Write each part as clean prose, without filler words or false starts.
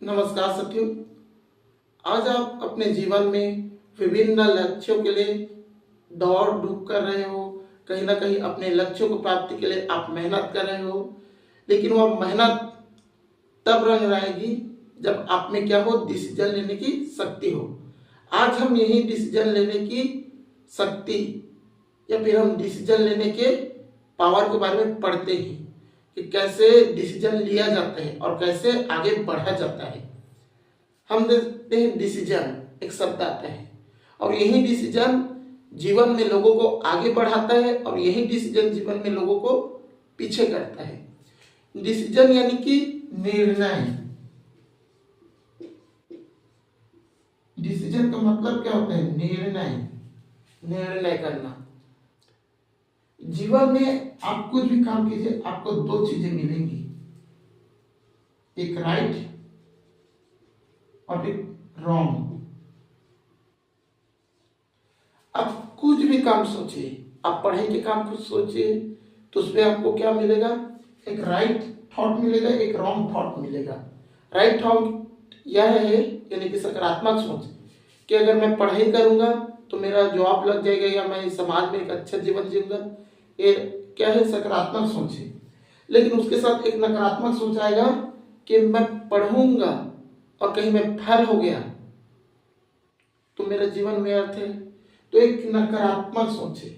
नमस्कार साथियों। आज आप अपने जीवन में विभिन्न लक्ष्यों के लिए दौड़ धूप कर रहे हो। कहीं ना कहीं अपने लक्ष्यों को प्राप्ति के लिए आप मेहनत कर रहे हो, लेकिन वह मेहनत तब रंग लाएगी जब आप में क्या हो, डिसीजन लेने की शक्ति हो। आज हम यही डिसीजन लेने की शक्ति या फिर हम डिसीजन लेने के पावर के बारे में पढ़ते हैं कि कैसे डिसीजन लिया जाता है और कैसे आगे बढ़ा जाता है। हम देखते हैं डिसीजन एक शब्द आता है और यही डिसीजन जीवन में लोगों को आगे बढ़ाता है और यही डिसीजन जीवन में लोगों को पीछे करता है। डिसीजन यानी कि निर्णय। डिसीजन का मतलब क्या होता है? निर्णय करना। जीवन में आप कुछ भी काम कीजिए, आपको दो चीजें मिलेंगी, एक राइट और एक रॉन्ग। आप कुछ भी काम सोचिए, आप पढ़ाई के काम कुछ सोचिए तो उसमें आपको क्या मिलेगा? एक राइट थॉट मिलेगा, एक रॉन्ग थॉट मिलेगा। राइट थॉट यह है यानी कि सकारात्मक सोच कि अगर मैं पढ़ाई करूंगा तो मेरा जॉब लग जाएगा या मैं समाज में एक अच्छा जीवन जीऊंगा। ये क्या है? सकारात्मक सोच है। लेकिन उसके साथ एक नकारात्मक सोच आएगा कि मैं पढ़ूंगा और कहीं मैं फेल हो गया तो मेरा जीवन व्यर्थ है, तो एक नकारात्मक सोच है।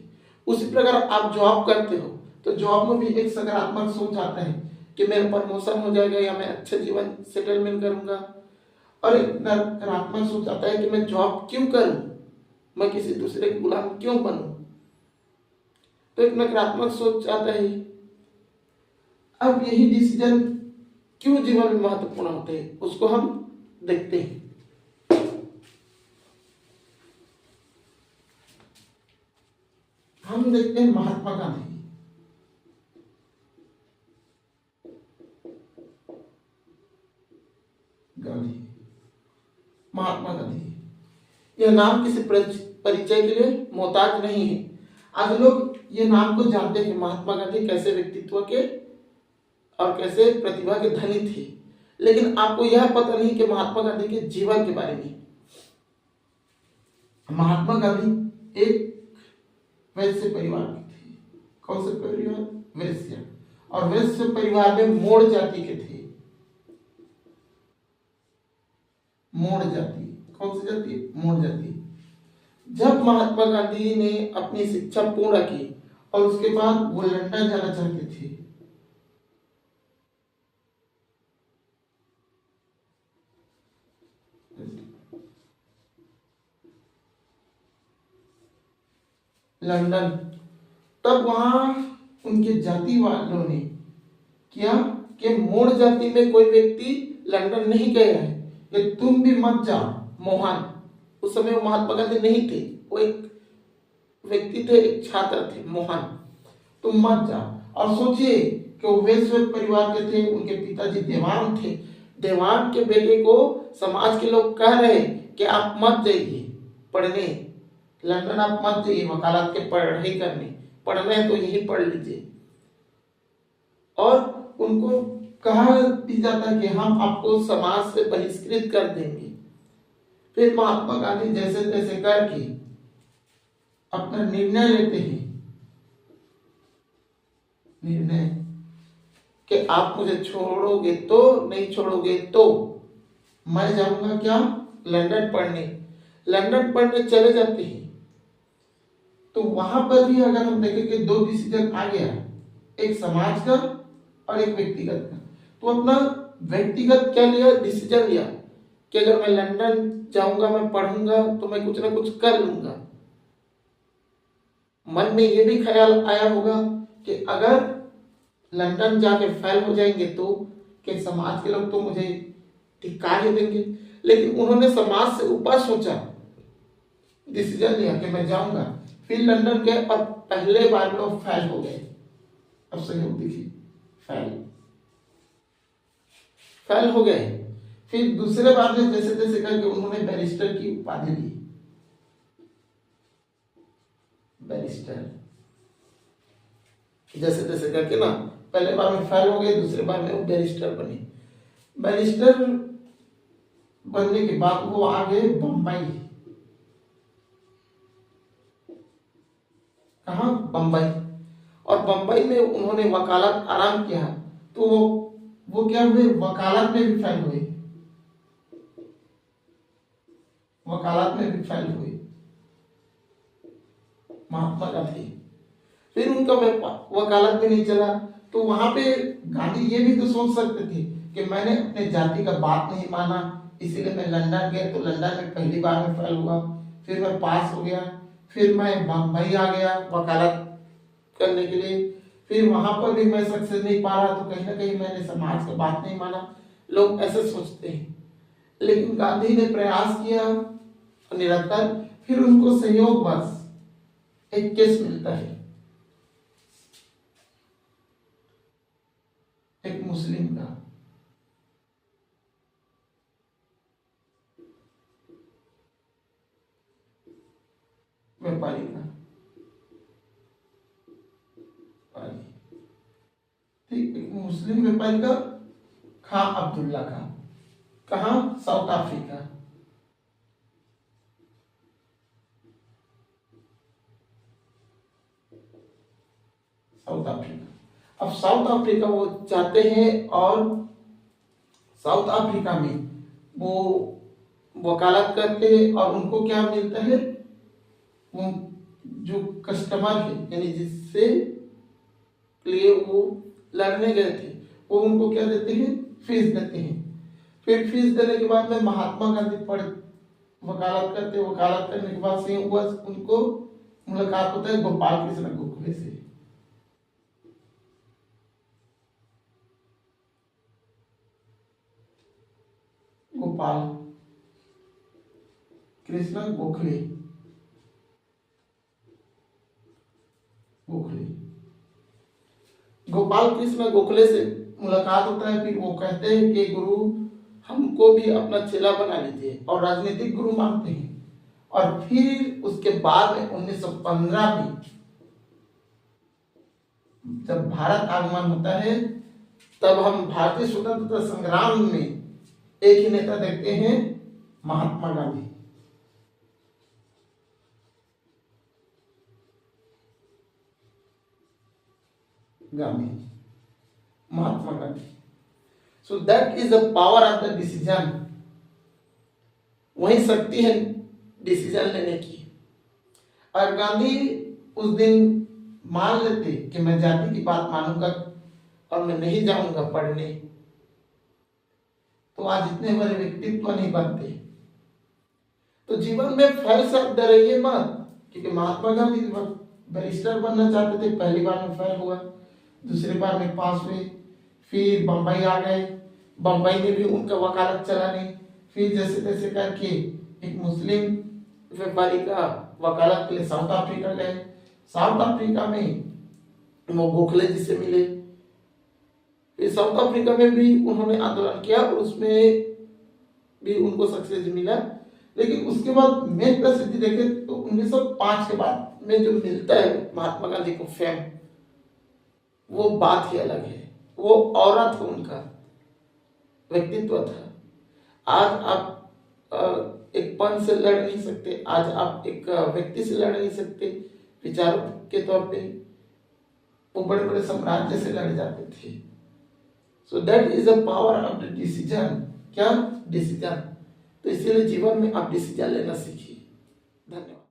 उसी प्रकार आप जॉब करते हो तो जॉब में भी एक सकारात्मक सोच आता है कि मेरा प्रमोशन हो जाएगा या मैं अच्छा जीवन सेटलमेंट करूंगा। और एक नकारात्मक सोच आता है कि मैं जॉब क्यों करूं, मैं किसी दूसरे के गुलाम क्यों बनूं, तो एक नकारात्मक सोच आता है। अब यही डिसीजन क्यों जीवन में महत्वपूर्ण होते हैं उसको हम देखते हैं। हम देखते हैं महात्मा गांधी। महात्मा गांधी यह नाम किसी परिचय के लिए मोहताज नहीं है। आज लोग ये नाम को जानते हैं, महात्मा गांधी कैसे व्यक्तित्व के और कैसे प्रतिभा के धनी थे, लेकिन आपको यह पता नहीं कि महात्मा गांधी के जीवन के बारे में। महात्मा गांधी एक वैश्य परिवार के थे। कौन से परिवार? वैश्य। और वैश्य परिवार में मोड़ जाति के थे। मोड़ जाति। कौन सी जाति? मोड़ जाति। जब महात्मा गांधी ने अपनी शिक्षा पूर्ण की और उसके बाद वो लंदन जाना चाहते थे, लंदन, तब वहां उनके जाति वालों ने किया कि मोड़ जाति में कोई व्यक्ति लंदन नहीं गया है, कि तुम भी मत जाओ। मोहन, उस समय वो महात्मा गांधी नहीं थे, वो एक व्यक्ति थे, एक छात्र थे, मोहन, तुम मत जाओ। और सोचिए कि वो वैश्य परिवार के थे, उनके पिताजी देवान थे। देवान के बेटे को समाज के लोग कह रहे कि आप मत जाइए पढ़ने लंदन, आप मत जाइए वकालत के पढ़ाई करने, पढ़ना है तो यही पढ़ लीजिए। और उनको कहा भी जाता है कि हम आपको समाज से बहिष्कृत कर देंगे। फिर महात्मा गांधी जैसे तैसे करके अपना निर्णय लेते हैं, निर्णय कि आप मुझे छोड़ोगे तो नहीं छोड़ोगे तो मैं जाऊंगा क्या? लंदन पढ़ने। लंदन पढ़ने चले जाते हैं तो वहां पर भी अगर हम देखें कि दो डिसीजन आ गया, एक समाज का और एक व्यक्तिगत का। तो अपना व्यक्तिगत क्या लिया? डिसीजन लिया कि अगर मैं लंदन जाऊंगा, मैं पढ़ूंगा तो मैं कुछ ना कुछ कर लूंगा। मन में ये भी ख्याल आया होगा कि अगर लंदन जाके फेल हो जाएंगे तो कि समाज के लोग तो मुझे धिक्कार ही देंगे। लेकिन उन्होंने समाज से ऊपर सोचा, डिसीजन लिया कि मैं जाऊंगा। फिर लंदन गए और पहले बार में वो फेल हो गए। अब सहयोग देखिए, फेल हो गए। फिर दूसरे बार में जैसे तैसे करके उन्होंने बैरिस्टर की उपाधि ली। बैरिस्टर जैसे तैसे करके ना, पहले बार में फेल हो गए, दूसरे बार में वो बैरिस्टर बने। बैरिस्टर बनने के बाद वो आ गए बम्बई। कहाँ? बम्बई। और बम्बई में उन्होंने वकालत आराम किया, तो वो क्या हुए, वकालत में भी फेल हुए, वकालत में भी फेल हुए महात्मा गांधी। फिर उनका वकालत में नहीं चला, तो वहां पे गांधी ये भी तो सोच सकते थे कि मैंने अपने जाति का बात नहीं माना, इसीलिए मैं लंदन गया, तो लंदन में पहली बार में फेल हुआ, फिर मैं पास हो गया, फिर मैं बम्बई आ गया वकालत करने के लिए, फिर वहां पर भी मैं सक्सेस नहीं पा रहा, तो कहीं ना कहीं मैंने समाज का बात नहीं माना। लोग ऐसे सोचते हैं, लेकिन गांधी ने प्रयास किया निरंतर। फिर उनको संयोगवश एक केस मिलता है, एक मुस्लिम का, व्यापारी का, ठीक, एक मुस्लिम व्यापारी का, खां अब्दुल्ला का। कहा? South Africa. South Africa. अब साउथ अफ्रीका वो जाते हैं, और साउथ अफ्रीका में वो वकालत करते हैं, और उनको क्या मिलता है, वो जो कस्टमर है, यानी जिससे लिए वो लड़ने गए थे, वो उनको क्या देते हैं, फीस देते हैं। फिर फीस देने के बाद में महात्मा गांधी पढ़ वकालत करते, वकालत करने के बाद से उनको मुलाकात होता है गोपाल कृष्ण गोखले से। गोपाल कृष्ण गोखले, गोखले, गोपाल कृष्ण गोखले से मुलाकात होता है। फिर वो कहते हैं कि गुरु हमको भी अपना चेला बना लीजिए, और राजनीतिक गुरु मानते हैं। और फिर उसके बाद में 1915 में जब भारत आगमन होता है, तब हम भारतीय स्वतंत्रता संग्राम में एक ही नेता देखते हैं, Mahatma Gandhi. Mahatma Gandhi. So that is the power of the decision. वही शक्ति है डिसीजन लेने की। और गांधी उस दिन मान लेते कि मैं जाति की बात मानूंगा और मैं नहीं जाऊंगा पढ़ने, तो आज इतने बड़े व्यक्तित्व नहीं बनते। तो जीवन में फेल से डरिए मत, क्योंकि महात्मा गांधी बैरिस्टर बनना चाहते थे, पहली बार में फेल हुआ, दूसरी बार में पास हुए, फिर बम्बई आ गए, बम्बई में भी उनका वकालत चला नहीं, फिर जैसे तैसे करके एक मुस्लिम व्यापारी का वकालत के लिए साउथ अफ्रीका गए। साउथ अफ्रीका में वो गोखले जी से मिले। फिर साउथ अफ्रीका में भी उन्होंने आंदोलन किया, और उसमें भी उनको सक्सेस मिला। लेकिन उसके बाद मेन प्रसिद्धि देखे तो 1905 के बाद में जो मिलता है महात्मा गांधी को फेम, वो बात ही अलग है। वो औरत था, उनका व्यक्तित्व था। आज आप एक पन से लड़ नहीं सकते, आज आप एक व्यक्ति से लड़ नहीं सकते। विचारों के तौर पे वो बड़े बड़े साम्राज्य से लड़ जाते थे। सो that is a power of the decision. क्या? डिसीजन। तो इसीलिए जीवन में आप डिसीजन लेना सीखिए। धन्यवाद।